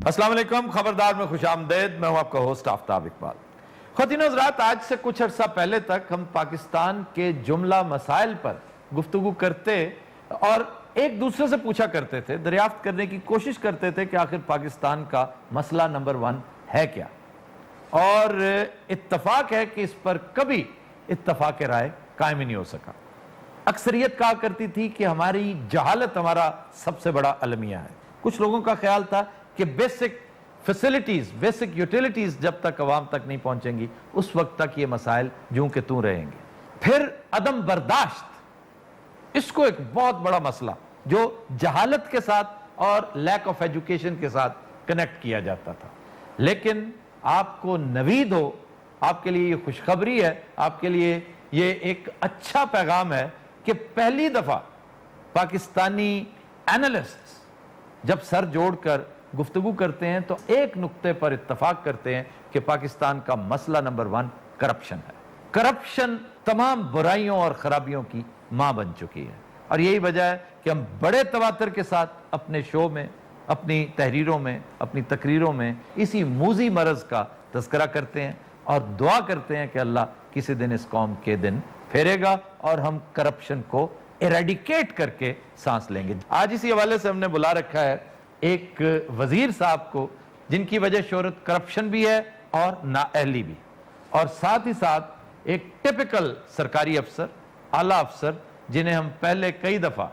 अस्सलाम वालेकुम, खबरदार में खुश आमदेद। मैं हूं आपका होस्ट आफ्ताब इकबाल। ख़वातीन और हज़रात, आज से कुछ अर्सा पहले तक हम पाकिस्तान के जुमला मसाइल पर गुफ्तगू करते और एक दूसरे से पूछा करते थे, दरियाफ्त करने की कोशिश करते थे कि आखिर पाकिस्तान का मसला नंबर 1 है क्या। और इत्तफाक है कि इस पर कभी इत्तफाक राय कायम ही नहीं हो सका। अक्सरियत कहा करती थी कि हमारी जहालत हमारा सबसे बड़ा अलमिया है। कुछ लोगों का ख्याल था कि बेसिक फैसिलिटीज, बेसिक यूटिलिटीज जब तक अवाम तक नहीं पहुंचेंगी उस वक्त तक ये मसाइल यूं के तूं रहेंगे। फिर अदम बर्दाश्त, इसको एक बहुत बड़ा मसला जो जहालत के साथ और लैक ऑफ एजुकेशन के साथ कनेक्ट किया जाता था। लेकिन आपको नवीद हो, आपके लिए ये खुशखबरी है, आपके लिए ये एक अच्छा पैगाम है कि पहली दफा पाकिस्तानी एनालिस्ट जब सर जोड़कर गुफ्तगू करते हैं तो एक नुक्ते पर इत्तफाक करते हैं कि पाकिस्तान का मसला नंबर 1 करप्शन है। करप्शन तमाम बुराइयों और खराबियों की मां बन चुकी है और यही वजह है कि हम बड़े तवातर के साथ अपने शो में, अपनी तहरीरों में, अपनी तकरीरों में इसी मूजी मरज का तज़किरा करते हैं और दुआ करते हैं कि अल्लाह किसी दिन इस कौम के दिन फेरेगा और हम करप्शन को एरेडिकेट करके सांस लेंगे। आज इसी हवाले से हमने बुला रखा है एक वजीर साहब को जिनकी वजह शोहरत करप्शन भी है और नाअहली भी, और साथ ही साथ एक टिपिकल सरकारी अफसर, आला अफसर जिन्हें हम पहले कई दफा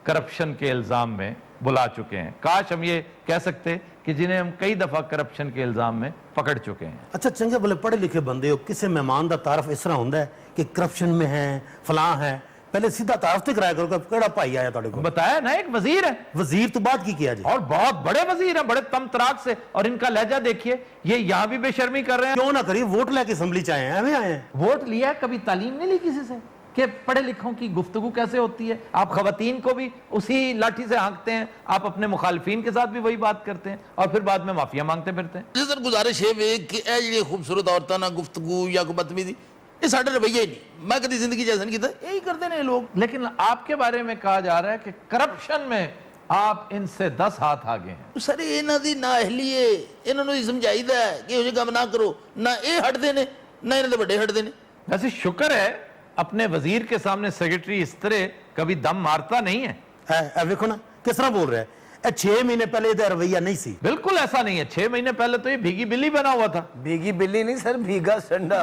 करप्शन के इल्जाम में बुला चुके हैं। काश हम ये कह सकते कि जिन्हें हम कई दफा करप्शन के इल्जाम में पकड़ चुके हैं। अच्छा चंगे भले पढ़े लिखे बंदे हो, किसी मेहमान का तारफ इस तरह होंदा है कि करप्शन में है, फलां है, पहले सीधा तारफ तो कराया करो कि केड़ा भाई आया तुहाडे कोल। बताया ना, एक वजीर है। वजीर तो बात की किया जी, और बहुत बड़े वजीर हैं, बड़े तम तराक से, और इनका लहजा देखिए, ये यहाँ भी बेशर्मी कर रहे हैं। क्यों ना करिए, वोट लेके असम्बली च आए हैं, एवं आए हैं। वोट लिया है, कभी तालीम नहीं ली किसी से कि पढ़े लिखों की गुफ्तगू कैसे होती है। आप खवातीन को भी उसी लाठी से हाँकते हैं, आप अपने मुखालिफिन के साथ भी वही बात करते हैं और फिर बाद में माफिया मांगते फिरते हैं। सर गुजारिश है वे कि ए जी खूबसूरत औरतां ना गुफ्तगू या कोई बदतमीजी, ये साडा रवैया ही नहीं। मैं कभी जिंदगी जैसा नहीं किया, यही करते हैं लोग। लेकिन आपके बारे में कहा जा रहा है कि करप्शन में आप इनसे 10 हाथ आगे हैं। सर इन्हां दी नाअहली है, इन्हां नूं समझाईदा है कि इहो जिहा काम ना करो, ना ये हटदे ने ना इन्हां दे वड्डे हटदे ने। वैसे शुक्र है अपने वजीर के सामने सेक्रेटरी इस तरह कभी दम मारता नहीं है। देखो ना किस तरह बोल रहा है। 6 महीने पहले ये रवैया नहीं सी। बिल्कुल ऐसा नहीं है। 6 महीने पहले तो ये भीगी बिल्ली बना हुआ था। भीगी बिल्ली नहीं सर, भीगा संडा।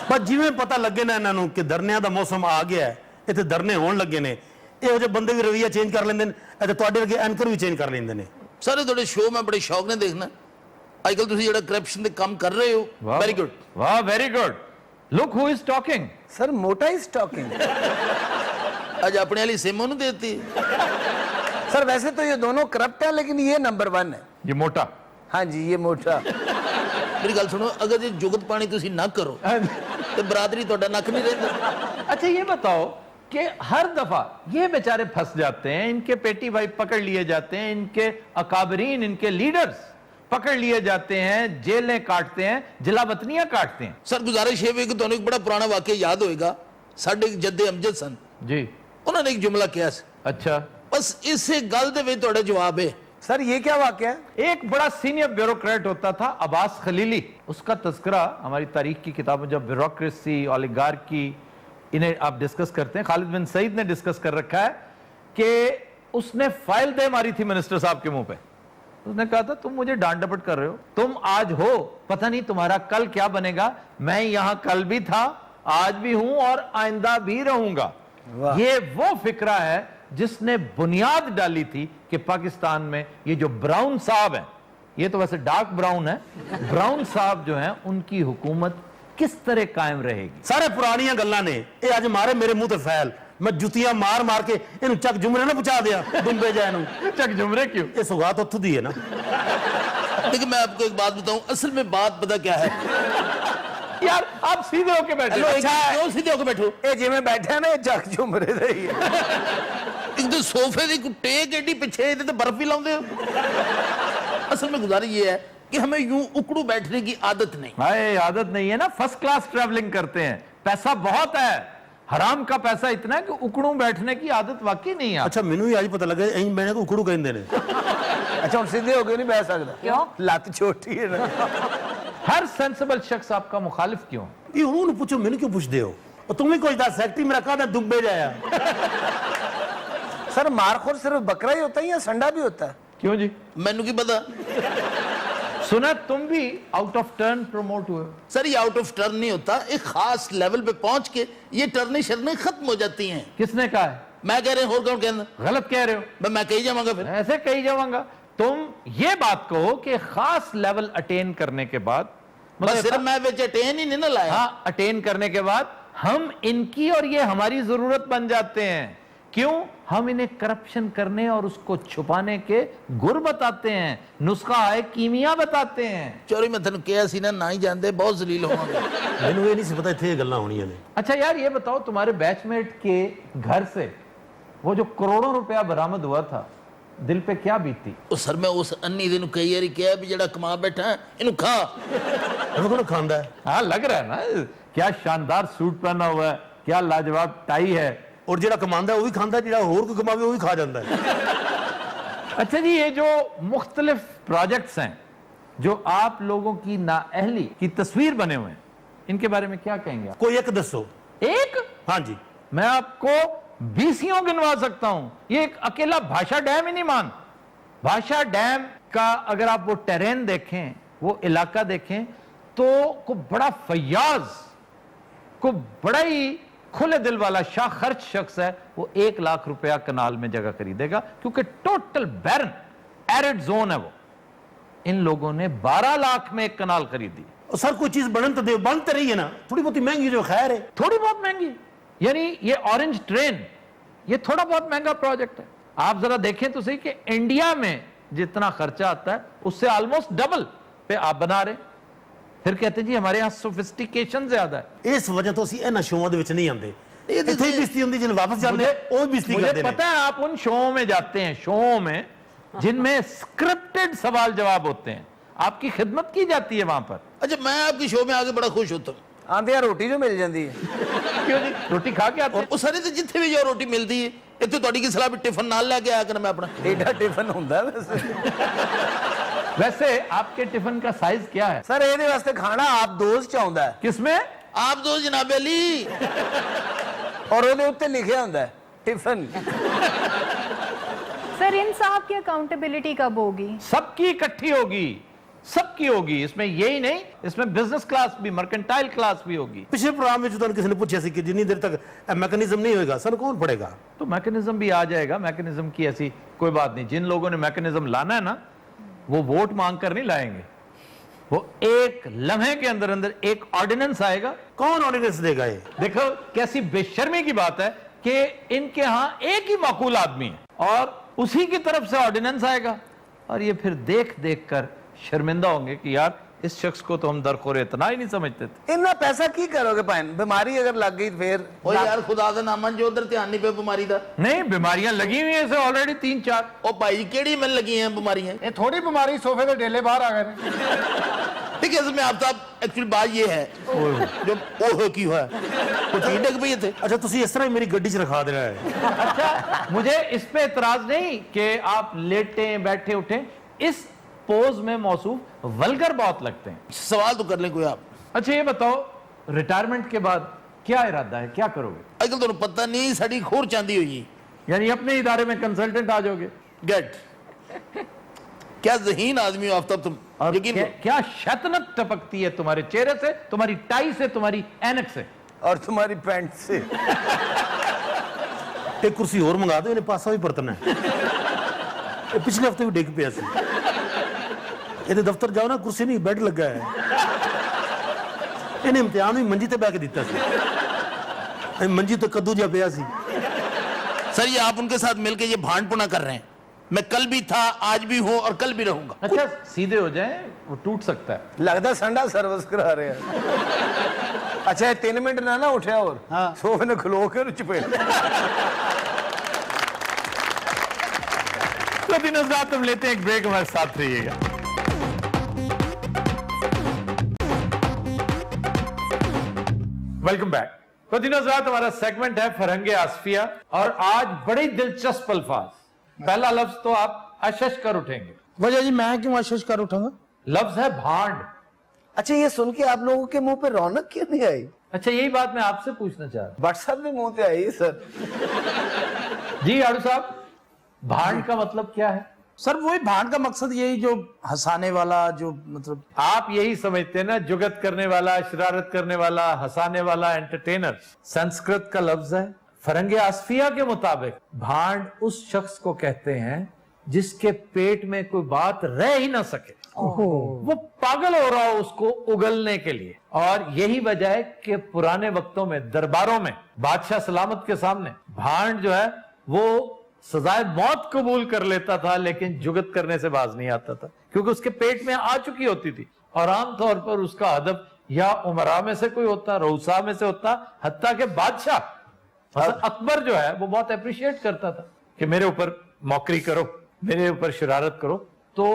पर जिवें पता लगे ना इन्हां नूं कि धरनियां दा मौसम आ गया है, इत्थे धरने होण लगे ने, इहो जे बंदे भी रवैया चेंज कर लेंदे ने, ते तुहाडे वर्गे एंकर भी चेंज कर लेंदे ने। सारे थोड़े शो में बड़े शौक ने देखना। आजकल तुसीं जिहड़ा करप्शन दे काम कर रहे हो, वेरी गुड। वाह, very good. Look who is talking. Sir मोटा इज टॉकिंग। आज अपने वाली सिम उन्होंने देती। सर वैसे तो ये दोनों करप्ट है, लेकिन ये नंबर 1 है। ये मोटा। हाँ जी, ये मोटा। मेरी गल सुनो, अगर ये जुगत पानी तुसीं ना करो तो बरादरी तोड़ा नक नहीं रहता। अच्छा ये बताओ कि हर दफा ये बेचारे फंस जाते हैं, इनके पेटी भाई पकड़ लिए जाते हैं, इनके अकाबरीन, इनके लीडर्स पकड़ लिए जाते हैं, जेलें काटते हैं, जिलावतनियां काटते हैं। सर गुजारिश है कि तुहानूं एक बड़ा पुराना वाकया याद होएगा। साडे एक जद्दे अमजद सन जी, उन्होंने एक जुमला किया सी। अच्छा, बस इसे गल दे विच तुहाडा जवाब है। सर ये क्या वाकया है? एक बड़ा सीनियर ब्यूरोक्रेट होता था अब्बास खलीली, उसका तज़किरा हमारी तारीख की किताबों जब ब्यूरोक्रेसी, ओलिगार्की, इन्हें आप डिस्कस करते हैं, खालिद बिन सईद ने डिस्कस कर रखा है कि उसने फाइल दे मारी थी मिनिस्टर साहब के मुंह पे। उसने कहा था तुम मुझे डांट डपट कर रहे हो, तुम आज हो, पता नहीं तुम्हारा कल क्या बनेगा। मैं यहां कल भी था, आज भी हूं और आइंदा भी रहूंगा। ये वो फिक्रा है जिसने बुनियाद डाली थी कि पाकिस्तान में ये जो ब्राउन साहब हैं, ये तो वैसे डार्क ब्राउन है, ब्राउन साहब जो हैं उनकी हुकूमत किस तरह कायम रहेगी। सारे पुरानियां गल्लां ने, ये आज मारे मेरे मुंह ते फैल, मैं जुतियां मार मार के इन्हू चक जुमरे ना पहुंचा दिया दुम्बे जाए नू। चक जुमरे क्यों? ये सुगात उत्थों दी है ना। लेकिन मैं आपको एक बात बताऊं, असल में बात पता क्या है यार आप सीधे होके बैठे। क्यों सीधे होके बैठो? ये जिवें बैठा ना, ये जग झुमरे दे ही है। एक तो सोफे की टेक एडी पीछे, ये तो बर्फ भी लाਉਂਦੇ हो। असल में गुजारिश ये है कि हमें यूं उकड़ू बैठने की आदत नहीं। हाय, आदत नहीं है ना, फर्स्ट क्लास ट्रैवलिंग करते हैं, पैसा बहुत है, हराम का पैसा इतना है कि उकड़ू बैठने की आदत वाकई नहीं है। अच्छा मैनू भी आज पता लगा, मैंने को उकड़ू कहते हैं। अच्छा हम सीधे हो गए नहीं बह सकता क्यों? लत छोटी है ना हर सेंसिबल शख्स आपका मुखालिफ क्यों? ਇਹ ਉਹਨੂੰ ਪੁੱਛੋ ਮੈਨੂੰ ਕਿਉਂ ਪੁੱਛਦੇ ਹੋ ਉਹ ਤੂੰ ਵੀ ਕੁਝ ਦੱਸ ਸੈਕਟਰੀ ਮੇਰਾ ਕਾਹਦਾ ਦੁੱਬੇ ਜਾਇਆ सर मारखोर सिर्फ बकरा ही होता है या संडा भी होता है? क्यों जी? मैनू की पता सुना तुम भी आउट ऑफ टर्न प्रमोट हुए हो? सर ये आउट ऑफ टर्न नहीं होता, एक खास लेवल पे पहुंच के ये टर्नें शर्नें खत्म हो जाती हैं। किसने कहा है? मैं कह रहे हैं और कौन कहना, गलत कह रहे हो। मैं कही जाऊंगा फिर। ऐसे कही जाऊंगा। तुम ये बात कहो कि खास लेवल अटेन करने के बाद बस सिर्फ मैं बेच अटेन ही नहीं ना लाया। हाँ, अटेन करने के बाद हम इनकी और ये हमारी जरूरत बन जाते हैं। क्यों? हम इन्हें करप्शन करने और उसको छुपाने के गुर बताते हैं, नुस्खा है कीमिया बताते हैं। चोरी मैं तेन कहा सी ना ही जानते, बहुत जलील होवांगे। ਮੈਨੂੰ ਇਹ ਨਹੀਂ ਸੀ ਪਤਾ ਇੱਥੇ ਇਹ ਗੱਲਾਂ ਹੋਣੀਆਂ ਨੇ अच्छा यार ये बताओ, तुम्हारे बैचमेट के घर से वो जो करोड़ों रुपया बरामद हुआ था, दिल पे क्या बीती? ਉਹ ਸਰ ਮੈਂ ਉਸ ਅੰਨੀ ਦੇ ਨੂੰ ਕਈ ਵਾਰੀ ਕਿਹਾ ਵੀ ਜਿਹੜਾ ਕਮਾ ਬੈਠਾ ਹੈ, ਇਹਨੂੰ ਖਾ। ਇਹ ਕੋਣ ਖਾਂਦਾ ਹੈ हाँ लग रहा है ना, क्या शानदार सूट पहना हुआ है, क्या लाजवाब टाई है। ਔਰ ਜਿਹੜਾ ਕਮਾਉਂਦਾ ਉਹ ਵੀ ਖਾਂਦਾ ਜਿਹੜਾ ਹੋਰ ਕੋਈ ਕਮਾਵੇ ਉਹ ਵੀ ਖਾ ਜਾਂਦਾ ਹੈ अच्छा जी, ये जो मुख्तलिफ प्रोजेक्ट्स हैं जो आप लोगों की नाअहली की तस्वीर बने हुए हैं, इनके बारे में क्या कहेंगे आप? ਕੋਈ ਇੱਕ ਦੱਸੋ एक ਹਾਂਜੀ मैं आपको 20 गिनवा सकता हूं। ये एक अकेला भाषा डैम ही नहीं मान। भाषा डैम का अगर आप वो टेरेन देखें, वो इलाका देखें, तो को बड़ा फयाज, को बड़ा ही खुले दिल वाला शाह खर्च शख्स है, वो 1 लाख रुपया कनाल में जगह खरीदेगा, क्योंकि टोटल बैरन एरिड जोन है वो। इन लोगों ने 12 लाख में एक कनाल खरीदी। और सर कोई चीज बनन तो दे, बन तो रही है ना, थोड़ी बहुत महंगी जो खैर है। थोड़ी बहुत महंगी, यानी ये ऑरेंज ट्रेन, ये थोड़ा बहुत महंगा प्रोजेक्ट है। आप जरा देखें तो सही कि इंडिया में जितना खर्चा आता है उससे ऑलमोस्ट डबल पे आप बना रहे, फिर कहते जी हमारे यहाँ सोफिस्टिकेशन ज्यादा है। इस वजह तो ਅਸੀਂ ਇਹਨਾਂ ਸ਼ੋਆਂ ਦੇ ਵਿੱਚ ਨਹੀਂ ਆਉਂਦੇ ਇੱਥੇ ਹੀ ਬਿਸਤੀ ਹੁੰਦੀ ਜਿਹਨ ਵਾਪਸ ਜਾਂਦੇ ਉਹ ਵੀ ਬਿਸਤੀ मुझे ਕਰਦੇ ਨੇ पता है आप उन शोओं में जाते हैं, शोओं में जिनमें स्क्रिप्टेड सवाल जवाब होते हैं, आपकी खिदमत की जाती है वहां पर। अच्छा मैं आपकी शो में आके बड़ा खुश होता हूँ। आंदे यार रोटी जो मिल जाती है क्यों जी? रोटी खा के आते हैं। ਉਹ ਸਾਰੇ ਤੇ ਜਿੱਥੇ ਵੀ ਜੋ ਰੋਟੀ ਮਿਲਦੀ ਹੈ, ਇੱਥੇ ਤੁਹਾਡੀ ਕੀ ਸਲਾਹ ਵੀ ਟਿਫਨ ਨਾਲ ਲੈ ਕੇ ਆਇਆ ਕਰ, ਮੈਂ ਆਪਣਾ। एडा टिफिन होता है वैसे वैसे आपके टिफिन का साइज क्या है? सर ਇਹਦੇ ਵਾਸਤੇ ਖਾਣਾ ਆਪ ਦੋਸਤ ਚਾਹੁੰਦਾ ਹੈ किसमें? आप दो जनाब अली। ਔਰ ਉਹਦੇ ਉੱਤੇ ਲਿਖਿਆ ਹੁੰਦਾ ਹੈ टिफिन। सर इन साहब की अकाउंटेबिलिटी कब होगी? सबकी इकट्ठी होगी, सबकी होगी। इसमें यही नहीं, इसमें बिजनेस क्लास भी, मर्केंटाइल क्लास भी होगी। ਪਿਛਲੇ ਪ੍ਰੋਗਰਾਮ ਵਿੱਚ ਤੁਹਾਨੂੰ ਕਿਸੇ ਨੇ ਪੁੱਛਿਆ ਸੀ ਕਿ ਜਿੰਨੀ ਦੇਰ ਤੱਕ ਇਹ ਮੈਕੈਨਿਜ਼ਮ ਨਹੀਂ ਹੋਏਗਾ ਸਾਨੂੰ ਕੌਣ ਪੜੇਗਾ तो मैकेनिज्म भी आ जाएगा। मैकेनिज्म की ऐसी कोई बात नहीं। जिन लोगों ने मैकेनिज्म लाना है ना, वो वोट मांग कर नहीं लाएंगे, वो एक लम्हे के अंदर अंदर एक ऑर्डिनेंस आएगा। कौन ऑर्डिनेंस देगा ये देखो कैसी बेशर्मी की बात है कि इनके यहां एक ही माकूल आदमी है और उसी की तरफ से ऑर्डिनेंस आएगा, और ये फिर देख देख कर शर्मिंदा होंगे कि यार इस शख्स को तो हम दरखोर इतना ही नहीं समझते थे। ਇੰਨਾ ਪੈਸਾ ਕੀ ਕਰੋਗੇ ਭਾਈ? ਬਿਮਾਰੀ ਅਗਰ ਲੱਗ ਗਈ ਫੇਰ ਉਹ ਯਾਰ ਖੁਦਾ ਦਾ ਨਾਮ ਜੋ ਉਧਰ ਧਿਆਨ ਨਹੀਂ ਪਿਆ ਬਿਮਾਰੀ ਦਾ। नहीं, बीमारियां लगी हुई हैं इसे ऑलरेडी 3-4। ਉਹ ਭਾਈ ਕਿਹੜੀ ਮੈਨੂੰ ਲੱਗੀਆਂ ਬਿਮਾਰੀਆਂ? ਇਹ ਥੋੜੀ ਬਿਮਾਰੀ ਸੋਫੇ ਦੇ ਢੇਲੇ ਬਾਹਰ ਆ ਗਏ ਨੇ। ठीक है इसमें आफ्ताब एक्चुअली बात ये है जो ओहो की हुआ है कुछ ही डग पई थे। अच्छा ਤੁਸੀਂ ਇਸ ਤਰ੍ਹਾਂ ਹੀ ਮੇਰੀ ਗੱਡੀ 'ਚ ਰਖਾ ਦੇਣਾ ਹੈ अच्छा, मुझे इस पे एतराज नहीं कि आप लेटे बैठे उठे, इस पोज में मौसूफ वल्गर बहुत लगते हैं। सवाल तो कर लें कोई आप। अच्छा ये बताओ, रिटायरमेंट के बाद क्या इरादा है, क्या करोगे? अजकल तो पता नहीं साड़ी खोर चांदी हुई यानी अपने इदारे में कंसल्टेंट आ जाओगे? गेट क्या ज़हीन आदमी हो आफ्ताब तुम, और यकीन क्या, करो। क्या शतनत टपकती है तुम्हारे चेहरे से, तुम्हारी टाई से, तुम्हारी ऐनक से। और तुम्हारी पैंट से। ਇੱਕ ਕੁਰਸੀ ਹੋਰ ਮੰਗਾ ਦਿਓ ਇਹਨੇ ਪਾਸਾ ਵੀ ਪਰਤਣਾ ਹੈ ਇਹ ਪਿਛਲੇ ਹਫਤੇ ਵੀ ਡਿੱਗ ਪਿਆ ਸੀ ਇਹਦੇ ਦਫ਼ਤਰ ਜਾਓ ਨਾ ਕੁਰਸੀ ਨਹੀਂ ਬੈੱਡ ਲੱਗਾ ਹੈ ਇਹਨੇ ਇਮਤਿਹਾਨ ਵੀ ਮੰਜੀ ਤੇ ਬੈ ਕੇ ਦਿੱਤਾ ਸੀ ਇਹ ਮੰਜੀ ਤੇ ਕੱਦੂ ਜਿਹਾ ਪਿਆ ਸੀ सर ये आप उनके साथ मिलकर ये भांडपुना कर रहे हैं। मैं कल भी था, आज भी हूं और कल भी रहूंगा। अच्छा सीधे हो जाए, वो टूट सकता है। ਲੱਗਦਾ ਸੰਡਾ ਸਰਵਿਸ ਕਰਾ ਰਹੇ ਆ। ਅੱਛਾ ਇਹ 3 ਮਿੰਟ ਨਾ ਉਠਿਆ ਹੋਰ ਹਾਂ ਸੋਫੇ ਨੇ ਖਲੋ ਕੇ ਉਹਨੂੰ ਚਪੇੜ। तो दिन रात हम लेते हैं एक ब्रेक, हमारे साथ रहिएगा। Welcome back. तो दिन रात हमारा सेगमेंट है फरहंगे आसफिया, और आज बड़ी दिलचस्प अल्फाज। पहला लफ्ज तो आप अशश कर उठेंगे। वजह जी मैं क्यों आशीष कर उठाऊंगा? लफ्ज है भांड। अच्छा, ये सुन के आप लोगों के मुंह पे रौनक क्यों नहीं आई? अच्छा, यही बात मैं आपसे पूछना चाह रहा भट्ट साहब भी मुंह पे आई सर। हूं। जी आड़ू साहब, भांड का मतलब क्या है? सर वही भांड का मकसद यही जो हंसाने वाला, जो मतलब आप यही समझते हैं ना, जुगत करने वाला, शरारत करने वाला, हंसाने वाला, एंटरटेनर। संस्कृत का लफ्ज है। फरंगे आसफिया के मुताबिक भांड उस शख्स को कहते हैं जिसके पेट में कोई बात रह ही ना सके, वो पागल हो रहा हो उसको उगलने के लिए। और यही वजह है कि पुराने वक्तों में दरबारों में बादशाह सलामत के सामने भांड जो है वो सजाए मौत कबूल कर लेता था, लेकिन जुगत करने से बाज नहीं आता था, क्योंकि उसके पेट में आ चुकी होती थी। और आमतौर पर उसका हदफ या उमरा में से कोई होता, रऊसा में से होता, हत्ता के बादशाह अकबर जो है वो बहुत अप्रिशिएट करता था कि मेरे ऊपर मौकरी करो, मेरे ऊपर शरारत करो। तो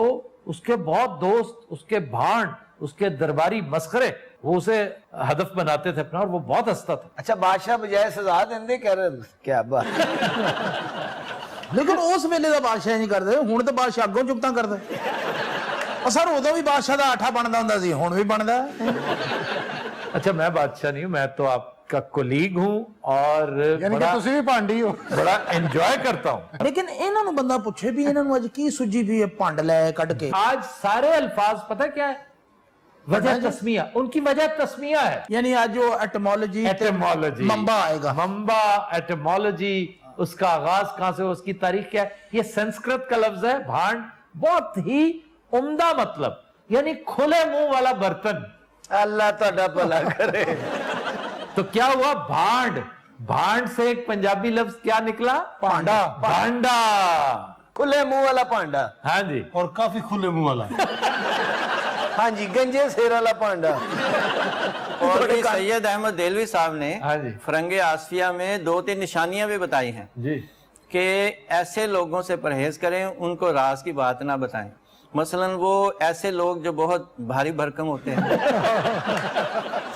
उसके बहुत दोस्त, उसके भांड, उसके दरबारी मस्खरे वो उसे हदफ बनाते थे अपना, और वो बहुत हंसता था। अच्छा, बादशाह बजाय सजा देंदे कह रहे क्या बात। लेकिन उस वेले दा बादशाह नहीं करदे, हुण ते बादशाह अगों चुपता करदा। और सर उदों भी बादशाह दा आठा बनदा हुंदा सी, हुण भी बनदा। अच्छा, मैं बादशाह नहीं हूं, मैं तो आपका कोलीग हूं और यानी कि तुसी भी भांडी हो। बड़ा एंजॉय करता हूं। लेकिन इन्हां नूं बंदा पुछे भी इन्हां नूं अज की सुजी भी भंड लै कढ के। आज सारे अल्फाज पता क्या है? वजह तस्मिया, उनकी वजह तस्मिया है। यानी आज जो एटमोलॉजी मंबा आएगा, मंबा एटमोलॉजी, उसका आगाज कहां से, उसकी तारीख क्या है, ये संस्कृत का लफ्ज है। भांड बहुत ही उम्दा मतलब, यानी खुले मुंह वाला बर्तन। अल्लाह तुहाडा भला करे। तो क्या हुआ? भांड, भांड से एक पंजाबी लफ्ज क्या निकला? भांडा। भांडा, खुले मुंह वाला भांडा। हाँ जी। और काफी खुले मुंह वाला। हाँ जी, गंजे सेर वाला भांडा। और भी सैयद अहमद देलवी साहब ने हाँ जी। फरंगे आसफिया में 2-3 निशानियां भी बताई हैं जी कि ऐसे लोगों से परहेज करें, उनको राज की बात ना बताएं। मसलन वो ऐसे लोग जो बहुत भारी भरकम होते हैं।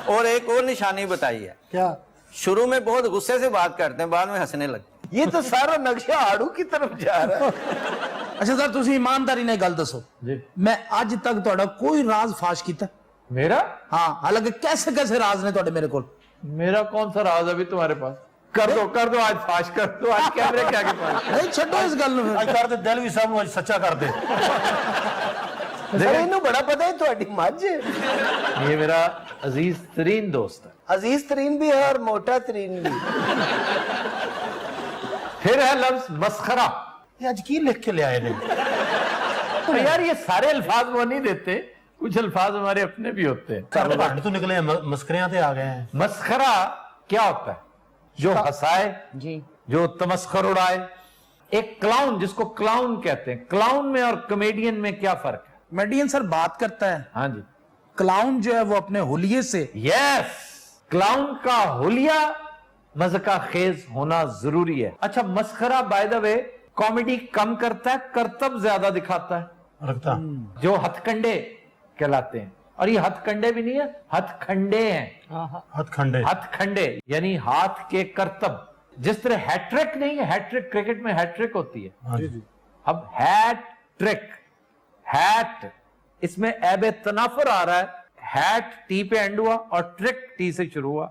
और एक और निशानी बताई है, क्या? शुरू में बहुत गुस्से से बात करते हैं, बाद में हंसने लगते हैं। ये तो सारा नक्शा आड़ू की तरफ जा रहा है। अच्छा सर तुसी ईमानदारी ने गल दसो, जी। मैं अज तक तुहाडा कोई राज फाश कीता? मेरा? हाँ, हालांकि कैसे कैसे राज ने तुहाडे मेरे कोल। मेरा कौन सा राज अभी तुम्हारे पास? कर दो आज फाश कर दो, आज कैमरे के आगे फाश। नहीं छड्डो इस गल नूं ਅੱਜ ਕਰ ਦੇ ਦਿਲਵੀ ਸਾਹਿਬ ਨੂੰ ਅੱਜ ਸੱਚਾ ਕਰ ਦੇ। सर इन्हों बड़ा पता है थोड़ी मझ। ये मेरा अजीज तरीन दोस्त है। अजीज तरीन भी है और मोटा तरीन भी। फिर है लफ्ज मस्खरा। ਇਹ ਅੱਜ ਕੀ ਲਿਖ ਕੇ ਲਿਆਏ ਨੇ? तो यार ये सारे अल्फाज वो नहीं देते, कुछ अल्फाज हमारे अपने भी होते हैं। ਘਰ ਭੰਡ ਤੋਂ ਨਿਕਲੇ ਆ, ਮਸਕਰਿਆਂ ਤੇ आ गए हैं। मस्खरा क्या होता है? जो हंसाए जी, जो तमस्खर उड़ाए। एक क्लाउन, जिसको क्लाउन कहते हैं, क्लाउन में और कॉमेडियन में क्या फर्क है? मेडियन सर बात करता है, हाँ जी। क्लाउन जो है वो अपने हुलिये से। यस, क्लाउन का हुलिया मज़का खेज होना जरूरी है। अच्छा, मस्खरा बाय द वे कॉमेडी कम करता है, करतब ज्यादा दिखाता है। रखता जो हथकंडे कहलाते हैं, और ये हथकंडे भी नहीं है, हथखंडे हैं। हथखंडे। हथखंडे यानी हाथ के करतब। जिस तरह हैट्रिक नहीं है, हैट्रिक क्रिकेट में हैट्रिक होती है। अब हैट ट्रिक, हैट इसमें ऐब तनाफुर आ रहा है। हैट टी पे एंड हुआ और ट्रिक टी से शुरू हुआ,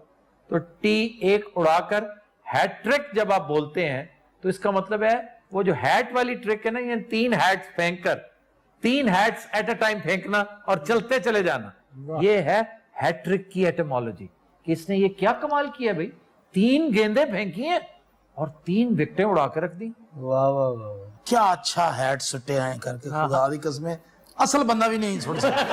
तो टी एक उड़ाकर हैट्रिक जब आप बोलते हैं तो इसका मतलब है वो जो हैट वाली ट्रिक है ना, ये 3 हैट्स फेंककर 3 हैट्स एट अ टाइम फेंकना और चलते चले जाना, ये है हैट्रिक की एटमोलॉजी। कि इसने ये क्या कमाल किया भाई, 3 गेंदें फेंकी हैं और 3 विकेटें उड़ा कर रख दी। वाह वाह वाह, क्या अच्छा हैट सटे आए करके, खुदा दी कसम असल बंदा भी नहीं छोड़ सकता।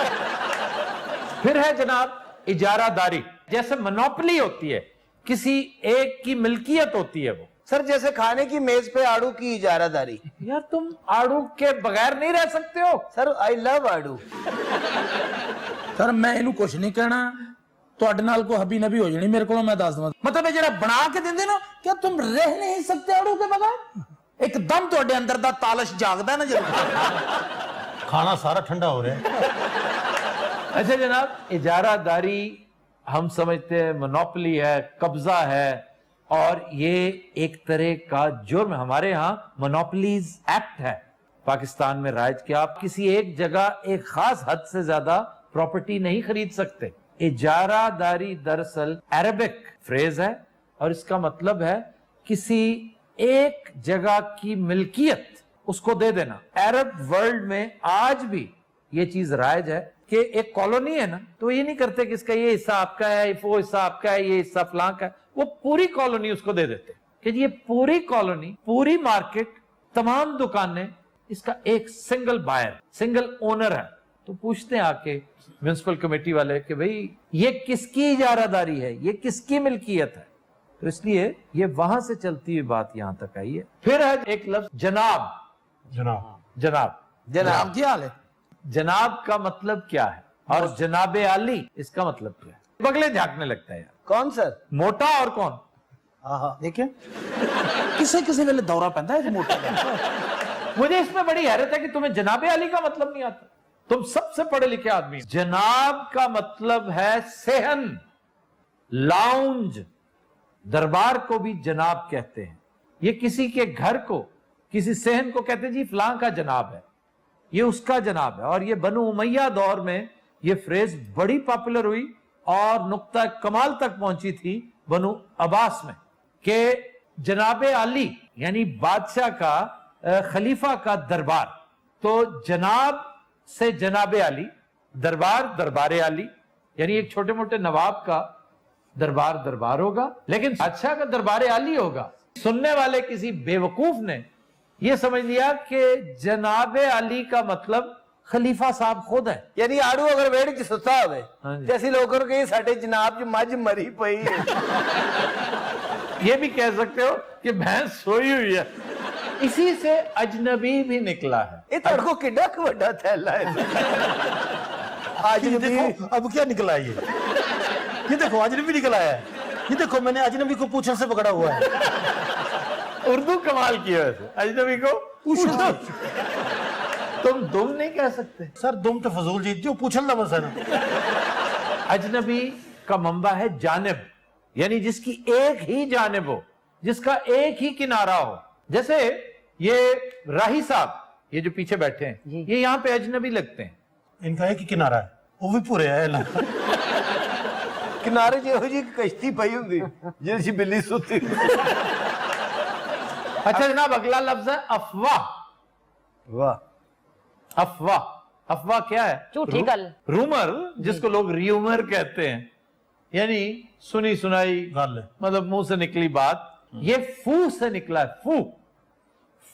फिर है जनाब इजारादारी। जैसे मोनोपोली होती है, किसी एक की मिल्कियत होती है वो। सर जैसे खाने की मेज पे आड़ू की इजारादारी। यार तुम आड़ू के बगैर नहीं रह सकते हो। सर आई लव आड़ू। सर मैं इनू कुछ नहीं कहना, ਤੁਹਾਡੇ ਨਾਲ को हबी नबी हो जानी मेरे को, मैं दस दूंगा। मतलब है जरा बना के देंदे ना, क्या तुम रह नहीं सकते आड़ू के बगैर? एकदम ਤੁਹਾਡੇ अंदर दा तालश जागदा ना जब खाना सारा ठंडा हो रहा है। अच्छा जनाब, इजारादारी हम समझते हैं मोनोपोली है, कब्जा है, और ये एक तरह का जुर्म। हमारे यहाँ मोनोपोलीज एक्ट है पाकिस्तान में राइज कि आप किसी एक जगह एक खास हद से ज्यादा प्रॉपर्टी नहीं खरीद सकते। इजारादारी दरअसल अरबिक फ्रेज है और इसका मतलब है किसी एक जगह की मिल्कियत उसको दे देना। अरब वर्ल्ड में आज भी ये चीज राइज है कि एक कॉलोनी है ना, तो ये नहीं करते कि इसका ये हिस्सा आपका है, वो हिस्सा आपका है, ये हिस्सा फलां का है, वो पूरी कॉलोनी उसको दे देते कि ये पूरी कॉलोनी, पूरी मार्केट, तमाम दुकानें, इसका एक सिंगल बायर, सिंगल ओनर है। तो पूछते हैं आके म्युनिसिपल कमेटी वाले कि भाई ये किसकी इजारादारी है, ये किसकी मिल्कियत है। तो इसलिए ये वहां से चलती हुई बात यहां तक आई है। फिर है एक लफ्ज जनाब। जनाब, जनाब, जनाब क्या हाल है? जनाब का मतलब क्या है और जनाबे आली इसका मतलब क्या है? बगले झांकने लगता है यार। कौन सर? मोटा और कौन? देखिए किसे किसे वेले दौरा पैंदा है मोटा का। मुझे इसमें बड़ी हैरत है कि तुम्हें जनाबे आली का मतलब नहीं आता। तुम सबसे पढ़े लिखे आदमी। जनाब का मतलब है सेहन, लाउंज। दरबार को भी जनाब कहते हैं। ये किसी के घर को, किसी सेहन को कहते हैं जी फलां का जनाब है, ये उसका जनाब है। और ये बनु उमैया दौर में ये फ्रेज बड़ी पॉपुलर हुई और नुक्ता कमाल तक पहुंची थी बनु अब्बास में कि जनाबे आली यानी बादशाह का, खलीफा का दरबार। तो जनाब से जनाबे आली, दरबार दरबारे आली, यानी एक छोटे मोटे नवाब का दरबार दरबार होगा, लेकिन बादशाह का दरबारे आली होगा। सुनने वाले किसी बेवकूफ ने यह समझ लिया कि जनाबे आली का मतलब खलीफा साहब खुद है। यानी आड़ू अगर वेड़ च सुता होवे हाँ जी। ते ਅਸੀਂ लोगों को साडे जनाब च मज मरी पई है। ये भी कह सकते हो कि भैंस सोई हुई है। इसी से अजनबी भी निकला है। ये तेरे को किड्डा क बड़ा थैला है। आज ये देखो अब क्या निकला है ये देखो अजनबी निकला है। ये देखो मैंने अजनबी को पूछल से पकड़ा हुआ है। उर्दू कमाल की है वैसे, अजनबी को तुम दुम नहीं कह सकते। सर दुम तो फजूल जी जो पूछल ना बस है ना। अजनबी का मंबा है जानिब, यानी जिसकी एक ही जानिब हो, जिसका एक ही किनारा हो। जैसे ये राही साहब, ये जो पीछे बैठे हैं, ये यहाँ पे अजनबी लगते हैं। इनका एक ही किनारा है, वो भी पूरे है ना। किनारे ਜਿਹੋ जी कश्ती पई हुंदी जिहदी बिल्ली सुती। अच्छा जनाब, अगला लफ्ज है अफवाह। वाह। अफवाह, अफवाह क्या है? झूठी गल। रूमर, जिसको लोग र्यूमर कहते हैं, यानी सुनी सुनाई गल, मतलब मुंह से निकली बात। ये फू से निकला है। फू,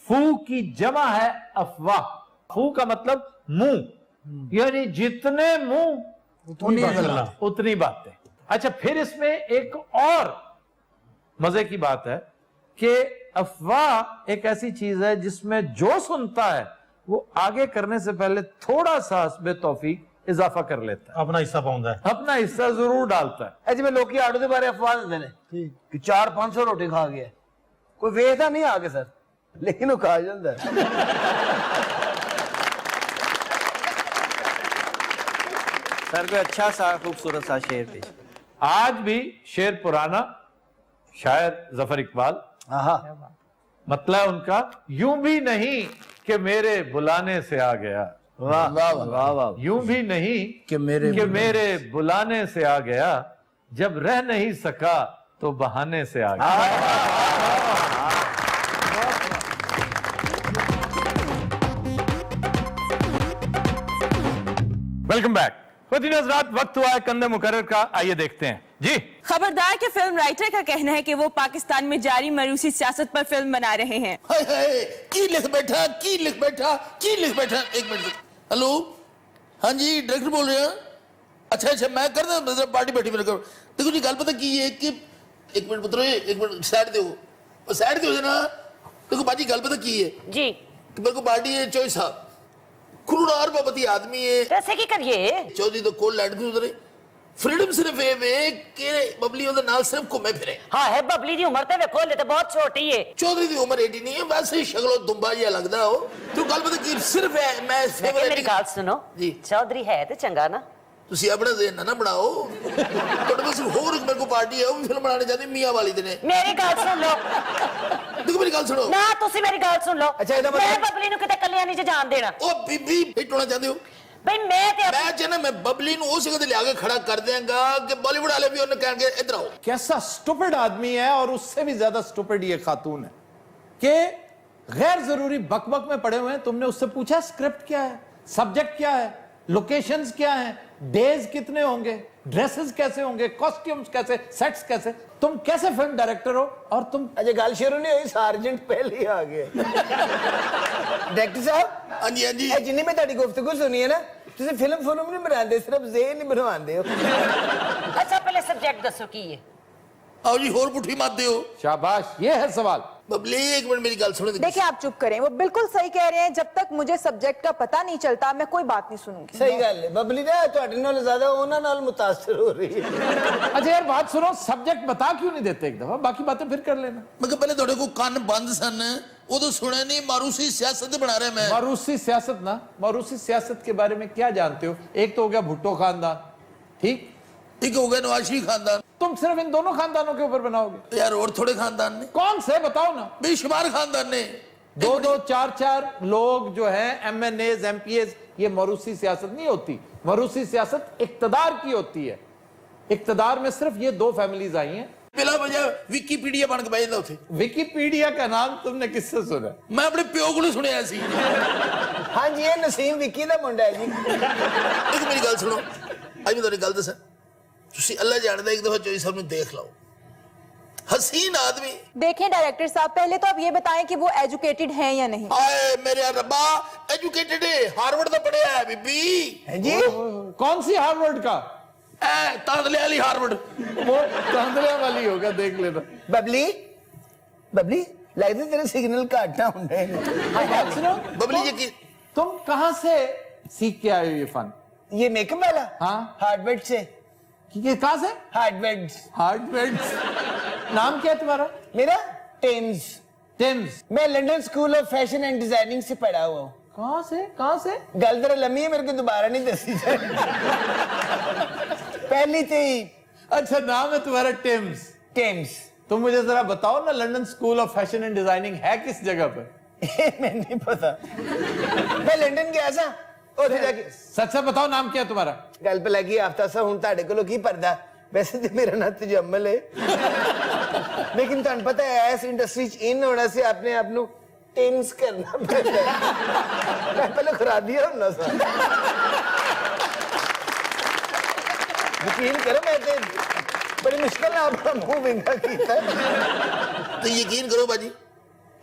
फू की जमा है अफवाह। फू का मतलब मुंह, यानी जितने मुंह उतनी बातें। अच्छा, फिर इसमें एक और मजे की बात है कि अफवाह एक ऐसी चीज है जिसमें जो सुनता है वो आगे करने से पहले थोड़ा सा हस्बे तौफीक इजाफा कर लेता है, अपना हिस्सा पाਉਂਦਾ है, अपना हिस्सा जरूर डालता है। ऐसे में लोग आड़ू के बारे अफवाह देते हैं कि 400-500 रोटी खा गया। कोई वेखदा नहीं आगे सर, लेकिन वो खा जाता है। सर कोई अच्छा सा खूबसूरत सा शेर पेश। आज भी शेर पुराना, शायर जफर इकबाल, मतलब है उनका, यूं भी नहीं कि मेरे बुलाने से आ गया। वाह वाह वाह। यूं भी नहीं कि मेरे बुलाने से आ गया, जब रह नहीं सका तो बहाने से आ गया। Welcome back. रात वक्त हुआ है कंधे मुकर्रर का, आइए देखते हैं जी। खबरदार के फिल्म राइटर का कहना है कि वो पाकिस्तान में जारी मरूसी सियासत पर फिल्म बना रहे हैं। हाय हाय, की लिख बैठा, की लिख बैठा, की लिख बैठा। एक मिनट, हेलो, हाँ जी डायरेक्टर बोल रहे हैं। अच्छा अच्छा, मैं कर दे पार्टी बैठी मेरे को। देखो जी गल पता की है कि एक मिनट पुत्रो, एक मिनट साइड दो, साइड दो ना। देखो बाजी गल पता की है जी, कि मेरे को पार्टी है चौधरी साहब, करोड़ार बाबती आदमी है। कैसे की करिए चौधरी तो कोल लैंड थी उधर। फ्रीडम सिर्फ ये वे कि बबली उधर नाल सिर्फ घूमे फिरे। हाँ है, बबली दी उम्र ते वेखो ले तो बहुत छोटी है। चौधरी दी उम्र 80 नहीं है, वैसे ही शक्लो दुम्बा जिहा लगदा हो। तो गल पता की सिर्फ है, मैं मेरी फेवरेट। गाल सुनो जी। चौधरी है तो चंगा ना, ਤੁਸੀਂ ਆਪਣਾ ਜ਼ਿਹਨ ਨਾ ਬਣਾਓ ਤੁਹਾਡੇ ਬਸ ਹੋਰ ਮੇਰੇ ਕੋ ਪਾਰਟੀ ਹੈ ਉਹ ਵੀ ਫਿਲਮ ਬਣਾਉਣੀ ਚਾਹਦੀ ਮੀਆਂ ਵਾਲੀ ਦੇ ਨੇ ਮੇਰੀ ਗੱਲ ਸੁਣ ਲਓ ਦੇਖੋ ਮੇਰੀ ਗੱਲ ਸੁਣੋ ਨਾ ਤੁਸੀਂ ਮੇਰੀ ਗੱਲ ਸੁਣ ਲਓ ਅੱਛਾ, ਇਹਦਾ ਮੈਂ ਮਤਲਬ- ਬਬਲੀ ਨੂੰ ਕਿਤੇ ਕੱਲਿਆਂ ਨਹੀਂ ਜਾਣ ਦੇਣਾ ਉਹ ਬੀਬੀ ਹਿੱਟਣਾ ਚਾਹੁੰਦੇ ਹੋ ਬਈ ਮੈਂ ਤੇ ਮੈਂ ਚਾਹਨਾ ਮੈਂ ਬਬਲੀ ਨੂੰ ਉਸ ਜਗ੍ਹਾ ਤੇ ਲਿਆ ਕੇ ਖੜਾ ਕਰ ਦਿਆਂਗਾ ਕਿ ਬਾਲੀਵੁੱਡ ਵਾਲੇ ਵੀ ਉਹਨੇ ਕਹਿਣਗੇ ਇੱਧਰ ਆਓ कैसा स्टूपिड आदमी है और उससे भी ज्यादा स्टूपिड ये खातून है कि गैर जरूरी बकबक में पड़े हुए हैं। तुमने उससे पूछा स्क्रिप्ट क्या है, सब्जेक्ट क्या है, लोकेशंस क्या हैं, डेज कितने होंगे, ड्रेसेस कैसे होंगे, कॉस्ट्यूम्स कैसे, सेट्स कैसे, तुम कैसे फिल्म डायरेक्टर हो और तुम अजय गल शुरू नहीं हुई सार्जेंट पहले ही आ गए डायरेक्टर साहब ਹਾਂਜੀ ਹਾਂਜੀ ਇਹ ਜਿੰਨੀ ਮੈਂ ਤੁਹਾਡੀ ਗੁਫ਼ਤਗੂ ਸੁਣੀ ਹੈ ਨਾ ਤੁਸੀਂ ਫਿਲਮ ਨਹੀਂ ਬਣਾਉਂਦੇ ਸਿਰਫ ਜ਼ੇਨ ਹੀ ਬਣਵਾਉਂਦੇ ਹੋ ਅੱਛਾ ਪਹਿਲੇ ਸਬਜੈਕਟ ਦੱਸੋ ਕੀ ਹੈ आओ जी और पुठी मत दियो शाबाश, ये है सवाल। बबली एक मिनट मेरी गल सुनो देखिए आप चुप करें, वो बिल्कुल सही कह रहे हैं। जब तक मुझे सब्जेक्ट का पता नहीं चलता मैं कोई बात नहीं सुनूंगी। ਸਹੀ ਗੱਲ ਹੈ ਬਬਲੀ ਨਾ ਤੁਹਾਡੇ ਨਾਲ ਜ਼ਿਆਦਾ ਉਹਨਾਂ ਨਾਲ ਮੁਤਾਸਰ ਹੋ ਰਹੀ ਹੈ अच्छा यार बात सुनो, सब्जेक्ट बता क्यों नहीं देते एक दफा, बाकी बातें फिर कर लेना। मैं कहा पहले थोड़े को कान बंद सन उदो सुने नहीं मारूसी सियासत बना रहे मैं मारूसी सियासत ना, मारूसी सियासत के बारे में क्या जानते हो? एक तो हो गया भुट्टो खानदान, ठीक, ठीक हो गया नवाज शरीफ खानदान तुम सिर्फ इन दोनों खानदानों के ऊपर बनाओगे? यार और थोड़े खानदान ने कौन से बताओ ना। बेशुमार खानदान ने दो दो चार चार लोग जो हैं MNAs MPAs, ये मरूसी सियासत नहीं होती। मरूसी सियासत इक्तदार की होती है। इक्तदार में सिर्फ ये दो फैमिलीज आई हैं। बिला वजह विकीपीडिया बन के बैठ जाता उथे विकीपीडिया का नाम तुमने किससे सुना? मैं अपने प्यो को सुनिया सी ਹਾਂਜੀ ਇਹ ਨਸੀਮ ਵਿੱਕੀ ਦਾ ਮੁੰਡਾ ਹੈ ਜੀ एक मेरी गल सुनो आज मैं तेरी गल दसा तुसी अल्लाह जानदा एक दफा चोई साहब ने देख लो हसीन आदमी देखें डायरेक्टर साहब, पहले तो आप ये बताएं कि वो एजुकेटेड हैं या नहीं। आए मेरे रब्बा एजुकेटेड है हार्वर्ड दा पढ़िया है बीबी ਹੈ ਜੀ कौन सी हार्वर्ड का? ए तांदले वाली हार्वर्ड वो तांदलिया वाली होगा, देख लेना। ਬਬਲੀ ਬਬਲੀ ਲੱਗਦਾ ਤੇਰੇ ਸਿਗਨਲ ਘੱਟ ਆ ਹੁੰਦੇ ਨੇ बात सुनो, बबली यकीन तुम कहां से सीख के आए हो ये फन? ये मेकअप वाला हाँ। हार्डवेयर से ये कहां से? Hardware hardware. नाम क्या है तुम्हारा? मेरा टेम्स टेम्स। मैं London school of fashion and designing से पढ़ा हुआ हूँ कहां से? कहां से? गल जरा लम्बी है मेरे को दोबारा नहीं दसी पहली थी अच्छा नाम है तुम्हारा टेम्स। टेम्स तुम मुझे जरा बताओ ना, London school of fashion and designing है किस जगह पर? मैं नहीं पता मैं लंदन गया था ਉੱਥੇ ਜਾ ਕੇ सच से बताओ नाम क्या है तुम्हारा? ਗੱਲ ਪੈ ਲੱਗੀ ਹਫਤਾ ਸਾ ਹੁਣ ਤੁਹਾਡੇ ਕੋਲੋਂ ਕੀ ਪਰਦਾ ਵੈਸੇ ਤੇ ਮੇਰਾ ਨਾਂ ਤਜਮਲ ਹੈ ਲੇਕਿਨ ਤੁਹਾਨੂੰ ਪਤਾ ਹੈ ਇਸ ਇੰਡਸਟਰੀ ਚ ਇਨ ਹੋਣਾ ਸੀ ਆਪਣੇ ਆਪ ਨੂੰ ਟੇਮਸ ਕਰਨਾ ਪੈਂਦਾ ਮੈਂ ਪਹਿਲਾਂ ਖਰਾਬੀਆ ਹੁੰਦਾ ਸਾਂ ਯਕੀਨ ਕਰੋ ਮੈਂ ਤੇ ਬੜੀ ਮੁਸ਼ਕਲ ਨਾਲ ਆਪਣਾ ਮੂੰਹ ਵਿੰਗਾ ਕੀਤਾ तो यकीन करो बाजी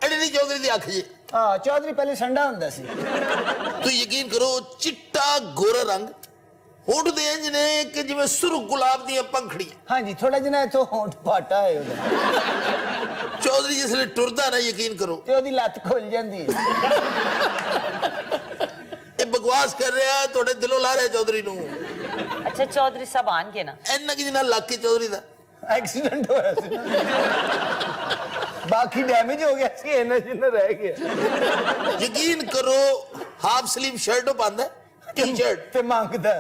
एडी चौधरी दी अख जी ਹਾਂ ਚੌਧਰੀ ਪਹਿਲੇ ਸੰਡਾ ਹੁੰਦਾ ਸੀ तो यकीन करो चिट्टा गोरा रंग होठ दे इंज ने कि जिवें सुर्ख गुलाब दी पंखड़ियां ਹਾਂਜੀ ਥੋੜਾ ਜਿਹਾ ਇਥੋਂ ਹੋਂਠ ਪਾਟਾ ਹੈ ਉਹਦਾ चौधरी जिसले टुरदा ना यकीन करो ਤੇ ਉਹਦੀ ਲੱਤ ਖੁੱਲ ਜਾਂਦੀ ਹੈ ये बकवास कर रहा है थोड़े दिलों ला रहे चौधरी नू ਅੱਛਾ ਚੌਧਰੀ ਸਾਹਿਬ ਆਣਗੇ ਨਾ इन्ना कि जिन्ना लाके चौधरी दा ਐਕਸੀਡੈਂਟ ਹੋਇਆ ਸੀ ਬਾਕੀ ਡੈਮੇਜ ਹੋ ਗਿਆ ਸੀ ਇਹਨਾਂ ਜਿੰਨਾ ਰਹਿ ਗਿਆ यकीन करो हाफ स्लीव शर्ट पांदा टी शर्ट ਤੇ ਮੰਗਦਾ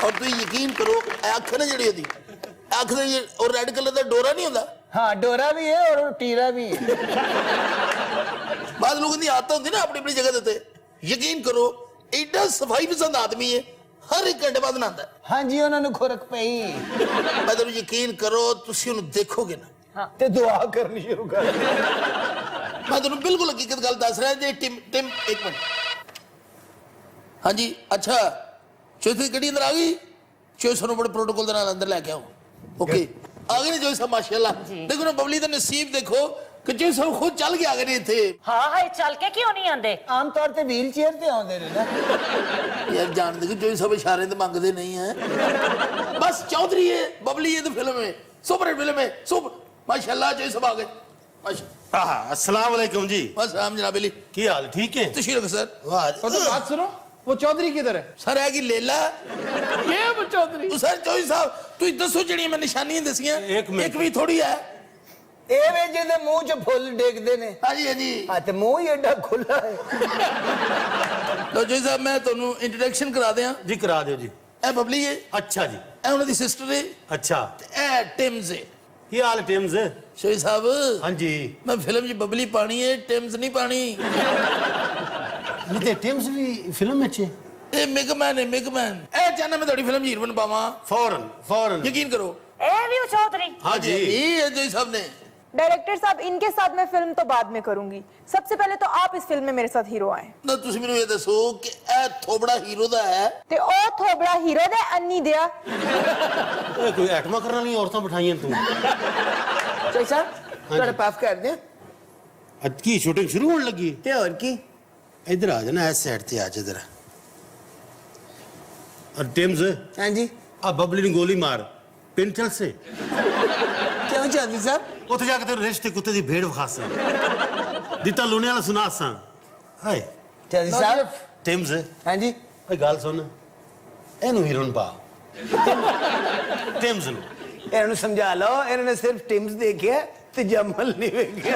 और तुम यकीन करो अख ना जेड़ी ओदी अख दे और रेड कलर दा डोरा नहीं होंदा हाँ डोरा भी है और टीरा भी है बाद लोगों की आदत होती ना अपनी अपनी जगह देते यकीन करो एडा सफाई पसंद आदमी है हर एक घंटे बाद नहाता है हाँ जी उन्होंने खुरक पई मैं तुम यकीन करो तुसी उन्हें देखोगे ना ते दुआ करनी शुरू कर मैं तुम बिल्कुल हकीकत गल दस रहा जी टिम टिम एक मिनट हाँ जी अच्छा चौथी गड्डी अंदर आ गई चौथी सानू बड़े प्रोटोकॉल के नाल अंदर लेके आओ ओके आ गई जो सब माशाल्लाह देखो ना बबली का नसीब देखो कि जो सब खुद चल के आ गए थे ਹਾਂ ਹਾਏ ਚੱਲ ਕੇ ਕਿਉਂ ਨਹੀਂ ਆਂਦੇ आम तौर पे व्हील चेयर ते आउंदे ने ना यार जान दे जो सब इशारे तो मांगते नहीं है बस चौधरी है बबली है तो फिल्म है सुपर हिट फिल्म है सुपर माशाल्लाह जो सब आ गए माशा अस्सलाम वालेकुम जी बस राम जनाब अली की हाल ठीक है तशरीफ रखो सर वाह और तो बात सुनो, वो चौधरी किधर है? सर है कि लेला ये वो चौधरी। तो सर चौधरी साहब तू दसो जड़ियां मैं निशानियां दसियां एक मिनट। एक भी थोड़ी है ਇਹ ਵੇ ਜਿਹਦੇ ਮੂੰਹ 'ਚ ਫੁੱਲ ਡੇਗਦੇ ਨੇ ਹਾਂਜੀ ਹਾਂਜੀ ਹਾਂ ਤੇ ਮੂੰਹ ਹੀ ਐਡਾ ਖੁੱਲਾ ਹੈ ਲੋ ਜੀ ਸਾਹਿਬ ਮੈਂ ਤੁਹਾਨੂੰ ਇੰਟਰੋਡਕਸ਼ਨ ਕਰਾ ਦਿਆਂ ਜੀ ਕਰਾ ਦਿਓ ਜੀ। ਇਹ ਬਬਲੀ ਹੈ ਅੱਛਾ ਜੀ, ਇਹ ਉਹਨਾਂ ਦੀ ਸਿਸਟਰ ਹੈ ਅੱਛਾ। ਤੇ ਇਹ ਟਿਮਸ ਹੈ ਕੀ ਹਾਲ ਟਿਮਸ? ਸ਼ੋਈ ਸਾਹਿਬ ਹਾਂਜੀ। ਮੈਂ ਫਿਲਮ 'ਚ ਬਬਲੀ ਪਾਣੀ ਹੈ ਟਿਮਸ ਨਹੀਂ ਪਾਣੀ ਨਹੀਂ ਤੇ ਟਿਮਸ ਵੀ ਫਿਲਮ ਵਿੱਚ ਹੈ? ਇਹ ਮਿਗਮੈਨ ਹੈ ਮਿਗਮੈਨ ਇਹ ਚਾਹਨਾ ਮੈਂ ਤੁਹਾਡੀ ਫਿਲਮ 'ਚ ਹੀਰੋਇਨ ਪਾਵਾਂ फौरन ਯਕੀਨ ਕਰੋ ਇਹ ਵੀ ਚੌਧਰੀ हाँ जी। ਇਹ ਹੈ ਜੀ ਸਾਹਿਬ ਨੇ डायरेक्टर साहब इनके साथ मैं फिल्म तो बाद में करूंगी, सबसे पहले तो आप इस फिल्म में मेरे साथ हीरो आए ਨਾ ਤੁਸੀਂ ਮੈਨੂੰ ਇਹ ਦੱਸੋ ਕਿ ਇਹ ਥੋਬੜਾ ਹੀਰੋ ਦਾ ਹੈ ते ओ थोबड़ा हीरो दे अन्नी दिया ਇਹ ਕੋਈ ਐਟਮਾਂ ਕਰਨ ਵਾਲੀਆਂ ਔਰਤਾਂ ਬਿਠਾਈਆਂ ਤੂੰ? ਚੋਈ ਸਾਹਿਬ ਤੁਹਾਡਾ ਪਾਸ ਕਰ ਦਿਆਂ ਅੱਜ ਕੀ ਸ਼ੂਟਿੰਗ ਸ਼ੁਰੂ ਹੋਣ ਲੱਗੀ? ਤੇ ਹੋਰ ਕੀ ਇੱਧਰ ਆ ਜਾਣਾ, ਇਸ ਸਾਈਡ ਤੇ ਆ ਜਾ ਜਰਾ। और टिम्स ਹਾਂਜੀ आ बबली ने गोली मार पिंटल से ਕਿਉਂ ਚਾਹਦੀ ਸਾਹਿਬ ਉੱਥੇ ਜਾ ਕੇ ਤੇਰੇ ਰਿਸ਼ਤੇ ਕੁੱਤੇ ਦੀ ਭੇਡ ਵਿਖਾਸਾਂ ਦਿੱਤਾ ਲੂਣੇ ਵਾਲਾ ਸੁਣਾਸਾਂ। ਹਾਏ ਚਾਹਦੀ ਸਾਹਿਬ ਟਿਮਸ ਹਾਂਜੀ ਓਏ ਗੱਲ ਸੁਣ, ਇਹਨੂੰ ਹੀਰੋਨ ਪਾ ਟਿਮਸ ਨੂੰ। ਇਹਨਾਂ ਨੂੰ ਸਮਝਾ ਲਓ, ਇਹਨਾਂ ਨੇ ਸਿਰਫ ਟਿਮਸ ਦੇਖਿਆ ਤੇ ਜਮਲ ਨਹੀਂ ਵੇਖਿਆ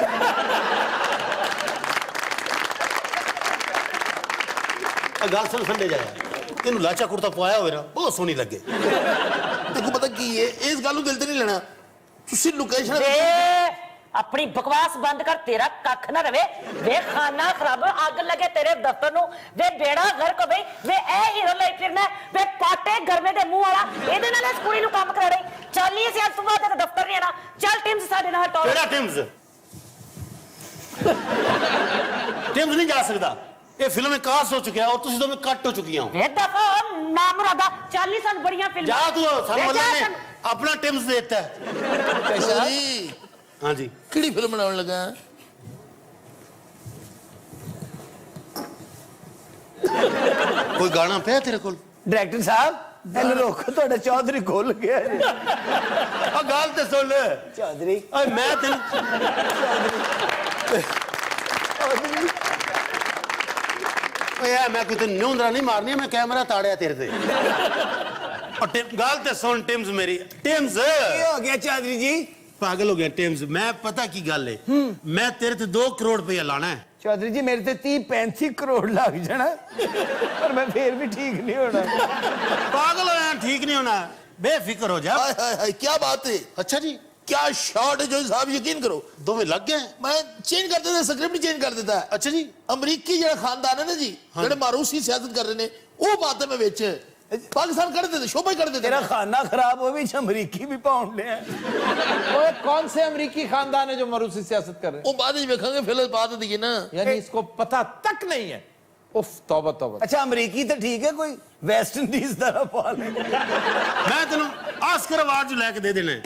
ਆ ਗੱਲ ਸੁਣ ਸੰਡੇ ਜਾਇਆ, ਇਹਨੂੰ ਲਾਚਾ ਕੁੜਤਾ ਪਵਾਇਆ ਹੋਵੇ ਨਾ ਬਹੁਤ ਸੋਹਣੀ ਲੱਗੇ। ਦੇਖੋ ਪਤਾ ਕੀ ਹੈ ਇਸ ਗੱਲ ਨੂੰ ਦਿਲ ਤੇ ਨਹੀਂ ਲੈਣਾ ਤੁਸੀਂ ਲੋਕੇਸ਼ਨ ਵੇ ਆਪਣੀ ਬਕਵਾਸ ਬੰਦ ਕਰ, ਤੇਰਾ ਕੱਖ ਨਾ ਰਵੇ। ਵੇ ਖਾਨਾ ਖਰਾਬ, ਅੱਗ ਲੱਗੇ ਤੇਰੇ ਦਫ਼ਤਰ ਨੂੰ। ਵੇ ਬੇੜਾ ਗਰਕ ਹੋ ਗਈ। ਵੇ ਇਹ ਹੀਰੋ ਲਈ ਫਿਰਨਾ, ਵੇ ਪਾਟੇ ਗਰਮੇ ਦੇ ਮੂੰਹ ਵਾਲਾ, ਇਹਦੇ ਨਾਲ ਇਸ ਕੁੜੀ ਨੂੰ ਕੰਮ ਕਰਾ ਰਹੀ। ਚੱਲੀ ਅਸੀਂ ਅੱਜ ਤੋਂ ਬਾਅਦ ਤੇ ਦਫ਼ਤਰ ਨਹੀਂ ਆਣਾ। ਚੱਲ ਟਿਮਸ ਸਾਡੇ ਨਾਲ ਟੋਲ। ਕਿਹੜਾ ਟਿਮਸ? ਟਿਮਸ ਨਹੀਂ ਜਾ ਸਕਦਾ, ਇਹ ਫਿਲਮ में कास्ट हो चुका है और ਤੁਸੀਂ ਦੋਵੇਂ ਕੱਟ ਹੋ ਚੁੱਕੀਆਂ ਹੋ। ਵੇ ਦਫਾ ਨਾਮ ਰਾਦਾ ਚੱਲੀ ਸਾਨੂੰ ਬੜੀਆਂ ਫਿਲਮਾਂ। ਜਾ ਤੂੰ ਸਾਨੂੰ ਵੇ ਵਾਲਾ ਜਾ ਨੇ ਸਾਨੂੰ। ਆਪਣਾ ਟਿਮਸ ਦੇ ਦਿੱਤਾ ਹੈ। ਜੀ ਹਾਂਜੀ ਕਿਹੜੀ ਫਿਲਮ ਬਣਾਉਣ ਲੱਗਾ ਕੋਈ ਗਾਣਾ ਪਿਆ ਤੇਰੇ ਕੋਲ? ਡਾਇਰੈਕਟਰ ਸਾਹਿਬ ਇਹਨੂੰ ਰੋਕੋ, ਤੁਹਾਡਾ ਚੌਧਰੀ ਖੁੱਲ ਗਿਆ ਜੀ। ਆ ਗੱਲ ਤੇ ਸੁਣ ਲੈ ਚੌਧਰੀ ਓਏ ਮੈਂ ਤੈਨੂੰ ਓਏ ਆ ਮੈਂ ਕੋਈ ਤੈਨੂੰ ਨਿਉਂਦਰਾ ਨਹੀਂ ਮਾਰਨੀ, ਮੈਂ ਕੈਮਰਾ ਤਾੜਿਆ ਤੇਰੇ ਤੇ। और ਗੱਲ ਤੇ ਸੁਣ ਟਿਮਸ ਮੇਰੀ। ਟਿਮਸ ਕੀ ਹੋ ਗਿਆ ਚੌਧਰੀ ਜੀ? ਪਾਗਲ ਹੋ ਗਿਆ ਟਿਮਸ। ਮੈਂ ਪਤਾ ਕੀ ਗੱਲ ਹੈ, ਮੈਂ ਤੇਰੇ ਤੇ 2 ਕਰੋੜ ਰੁਪਇਆ ਲਾਣਾ ਹੈ। ਚੌਧਰੀ ਜੀ ਮੇਰੇ ਤੇ 30-35 ਕਰੋੜ ਲੱਗ ਜਾਣਾ ਪਰ ਮੈਂ ਫੇਰ ਵੀ ਠੀਕ ਨਹੀਂ ਹੋਣਾ। ਪਾਗਲ ਹੋਇਆ, ਠੀਕ ਨਹੀਂ ਹੋਣਾ, ਬੇਫਿਕਰ ਹੋ ਜਾ। ਹਾਏ ਹਾਏ ਹਾਏ ਕੀ ਬਾਤ ਹੈ ਅੱਛਾ ਜੀ, क्या शॉट है जो साहब यकीन करो ਦੋਵੇਂ ਲੱਗ ਗਏ। मैं चेंज कर देता स्क्रिप्ट चेंज कर देता है ਅੱਛਾ ਜੀ, अमरीकी जो खानदान है ना जी जो मारूसी सियासत कर रहे हैं वो बात है मैं बेच पाकिस्तान कर देते शोभा कर देते तेरा खाना खराब हो भी अमरीकी भी पाउंड ले वो कौन से अमरीकी खानदान है जो मरूसी सियासत कर रहे हैं? वो बाद में देखेंगे फिलहाल बात दी ना यानी इसको पता तक नहीं है। उफ तौबा तौबा। अच्छा अमरीकी तो ठीक है, कोई वेस्ट इंडीज तरह पा ले। ਮੈਂ ਤੈਨੂੰ ਆਸਕਰ ਅਵਾਰਡ ਲੈ ਕੇ ਦੇ ਦੇਣਾ।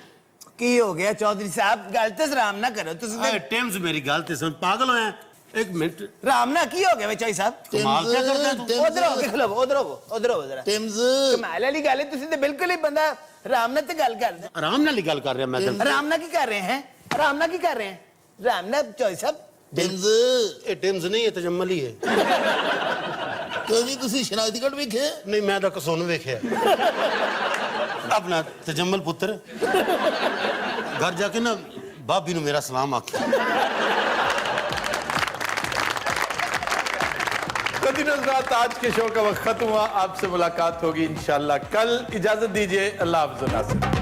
की हो गया चौधरी साहब? गल ते राम ना करो तुसी ते। ਟਿਮਸ ਮੇਰੀ ਗੱਲ ਤੇ ਸੁਣ, ਪਾਗਲ ਹੋਇਆ। ਇੱਕ ਮਿੰਟ, राम ना की हो गया चौधरी साहब? कमाल क्या करता है तू? उधर हो के खलो, उधर हो जरा। टिम्स कमाल वाली गल है, तुसी ते बिल्कुल ही बंदा राम ना ते गल कर दे। ਆਰਾਮ ਨਾਲ ਹੀ ਗੱਲ ਕਰ ਰਿਹਾ ਮੈਂ ਤੈਨੂੰ। राम ना की कर रहे हैं? राम ना की कर रहे हैं? राम ना चौधरी साहब टिम्स ਇਹ ਟਿਮਸ ਨਹੀਂ, ਇਹ ਤਜਮਲ ਹੀ ਹੈ। क्यों जी तुसी शनाख्ती कार्ड वेखे ਨਹੀਂ ਮੈਂ ਤਾਂ ਕਸੂਨ ਵੇਖਿਆ ਆਪਣਾ ਤਜਮਲ ਪੁੱਤਰ। घर जाके ना भाभी ਨੂੰ मेरा सलाम आखिया। नाज़रात आज के शो का वक्त खत्म हुआ। आपसे मुलाकात होगी इंशाल्लाह कल। इजाजत दीजिए, अल्लाह हाफ़िज़।